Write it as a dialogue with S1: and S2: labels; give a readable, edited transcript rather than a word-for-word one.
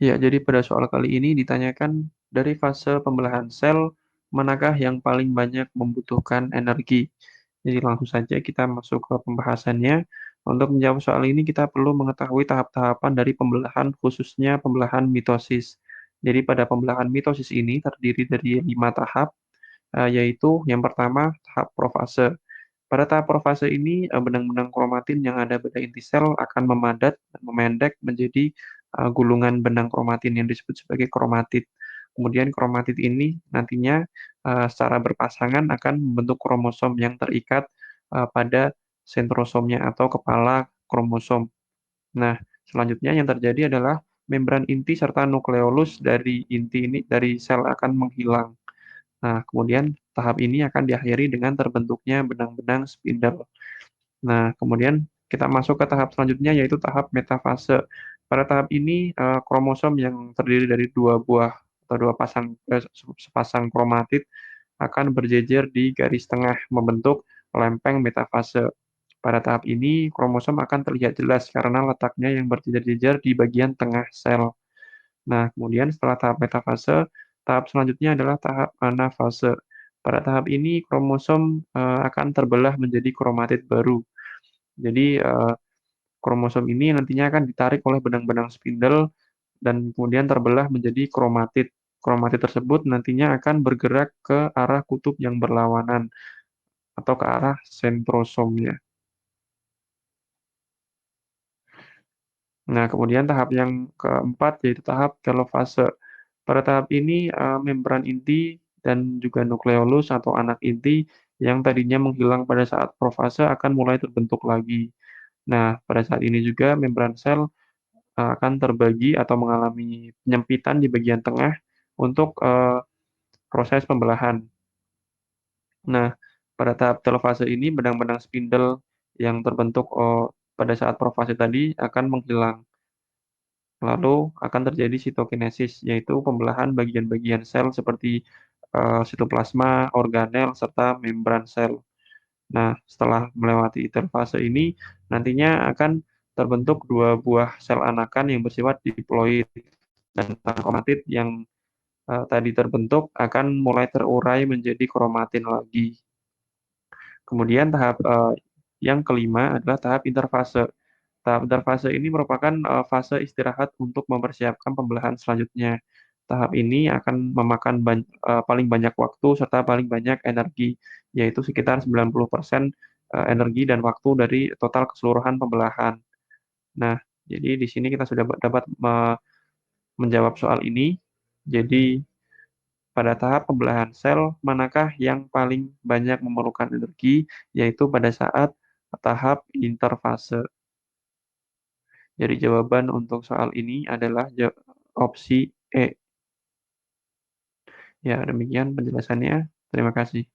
S1: Ya, jadi pada soal kali ini ditanyakan dari fase pembelahan sel, manakah yang paling banyak membutuhkan energi? Jadi langsung saja kita masuk ke pembahasannya. Untuk menjawab soal ini kita perlu mengetahui tahap-tahapan dari pembelahan, khususnya pembelahan mitosis. Jadi pada pembelahan mitosis ini terdiri dari 5 tahap, yaitu yang pertama tahap profase. Pada tahap profase ini, benang-benang kromatin yang ada pada inti sel akan memadat dan memendek menjadi gulungan benang kromatin yang disebut sebagai kromatid. Kemudian kromatid ini nantinya secara berpasangan akan membentuk kromosom yang terikat pada sentrosomnya atau kepala kromosom. Nah, selanjutnya yang terjadi adalah membran inti serta nukleolus dari inti ini dari sel akan menghilang. Nah, kemudian tahap ini akan diakhiri dengan terbentuknya benang-benang spindle. Nah, kemudian kita masuk ke tahap selanjutnya yaitu tahap metafase. Pada tahap ini kromosom yang terdiri dari dua buah atau sepasang kromatid akan berjejer di garis tengah membentuk lempeng metafase. Pada tahap ini kromosom akan terlihat jelas karena letaknya yang berjejer-jejer di bagian tengah sel. Nah, kemudian setelah tahap metafase, tahap selanjutnya adalah tahap anafase. Pada tahap ini kromosom akan terbelah menjadi kromatid baru. Jadi kromosom ini nantinya akan ditarik oleh benang-benang spindle dan kemudian terbelah menjadi kromatid. Kromatid tersebut nantinya akan bergerak ke arah kutub yang berlawanan atau ke arah sentrosomnya. Nah, kemudian tahap yang keempat yaitu tahap telofase. Pada tahap ini, membran inti dan juga nukleolus atau anak inti yang tadinya menghilang pada saat profase akan mulai terbentuk lagi. Nah, pada saat ini juga membran sel akan terbagi atau mengalami penyempitan di bagian tengah untuk proses pembelahan. Nah, pada tahap telofase ini benang-benang spindle yang terbentuk pada saat profase tadi akan menghilang. Lalu akan terjadi sitokinesis, yaitu pembelahan bagian-bagian sel seperti sitoplasma, organel, serta membran sel. Nah, setelah melewati interfase ini, nantinya akan terbentuk dua buah sel anakan yang bersifat diploid dan kromatid yang tadi terbentuk akan mulai terurai menjadi kromatin lagi. Kemudian tahap yang kelima adalah tahap interfase. Tahap interfase ini merupakan fase istirahat untuk mempersiapkan pembelahan selanjutnya. Tahap ini akan memakan paling banyak waktu serta paling banyak energi, yaitu sekitar 90% energi dan waktu dari total keseluruhan pembelahan. Nah, jadi di sini kita sudah dapat menjawab soal ini. Jadi pada tahap pembelahan sel, manakah yang paling banyak memerlukan energi, yaitu pada saat tahap interfase. Jadi jawaban untuk soal ini adalah opsi E. Ya, demikian penjelasannya. Terima kasih.